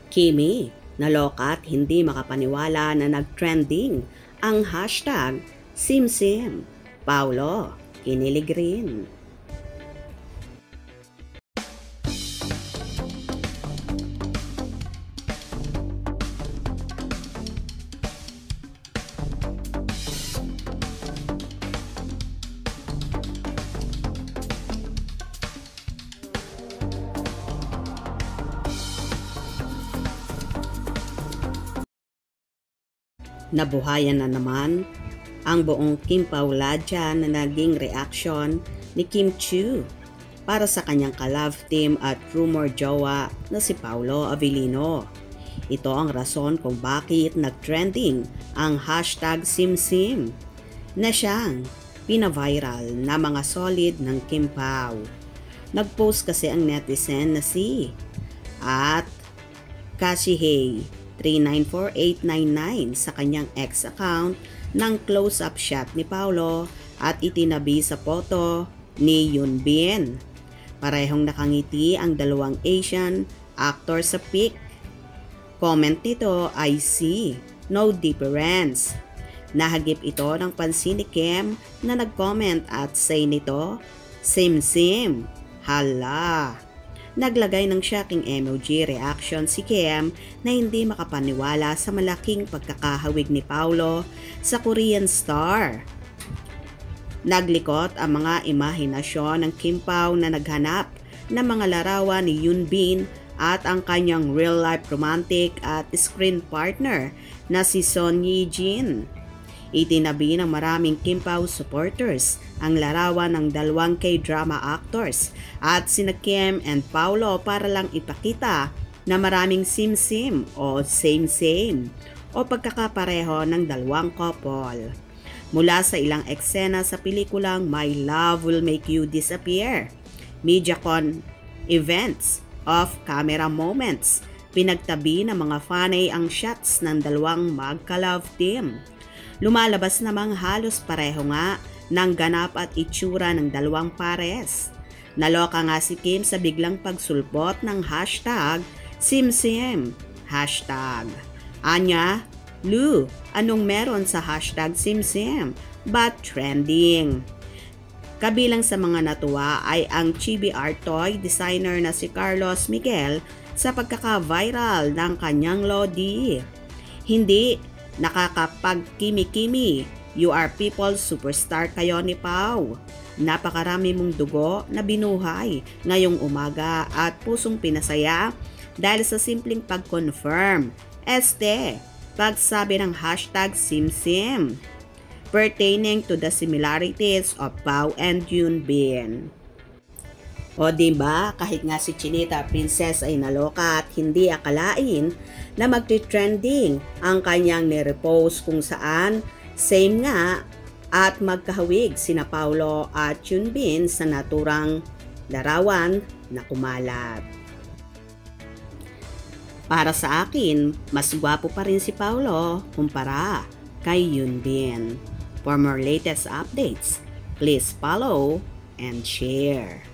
Kimi, naloka at hindi makapaniwala na nag-trending ang hashtag SimSim. Paulo, kinilig rin. Nabuhayan na naman ang buong Kim Pauladya na naging reaksyon ni Kim Chiu para sa kanyang ka-love team at rumor jowa na si Paolo Avellino. Ito ang rason kung bakit nag-trending ang hashtag SimSim na siyang pina-viral na mga solid ng Kim Pao. Nag-post kasi ang netizen na si at Kashihei 394,899 sa kanyang ex account ng close-up shot ni Paolo at itinabi sa photo ni Yoon Bin. Parehong nakangiti ang dalawang Asian actor sa pic. Comment nito ay see, no difference. Nahagip ito ng pansin ni Kim na nag-comment at say nito, SimSim, hala. Naglagay ng shocking emoji reaction si Kim na hindi makapaniwala sa malaking pagkakahawig ni Paolo sa Korean star. Naglikot ang mga imahinasyon ng Kim Pao na naghanap ng mga larawan ni Yoon Bin at ang kanyang real-life romantic at screen partner na si Son Ye Jin. Itinabi ng maraming Kim Pao supporters ang larawan ng dalawang K-drama actors at sina Kim and Paolo para lang ipakita na maraming SimSim o same-same o pagkakapareho ng dalawang couple. Mula sa ilang eksena sa pelikulang My Love Will Make You Disappear, MediaCon events, off-camera moments, pinagtabi ng mga fanay ang shots ng dalawang magka-love team. Lumalabas namang halos pareho nga ng ganap at itsura ng dalawang pares. Naloka nga si Kim sa biglang pagsulpot ng hashtag SimSim. Hashtag. Anya, Lu, anong meron sa hashtag SimSim? But trending. Kabilang sa mga natuwa ay ang chibi art toy designer na si Carlos Miguel sa pagkaka-viral ng kanyang lodi. Hindi nakakapag-kimi-kimi, you are people's superstar kayo ni Pao. Napakarami mong dugo na binuhay ngayong umaga at pusong pinasaya dahil sa simpleng pag-confirm. Pagsabi ng hashtag SimSim pertaining to the similarities of Pao and Yoon Bin. O diba, kahit nga si Chinita Princess ay naloka at hindi akalain na magti-trending ang kanyang nirepost kung saan same nga at magkahawig sina Paolo at Yoon Bin sa naturang larawan na kumalat. Para sa akin, mas gwapo pa rin si Paolo kumpara kay Yoon Bin. For more latest updates, please follow and share.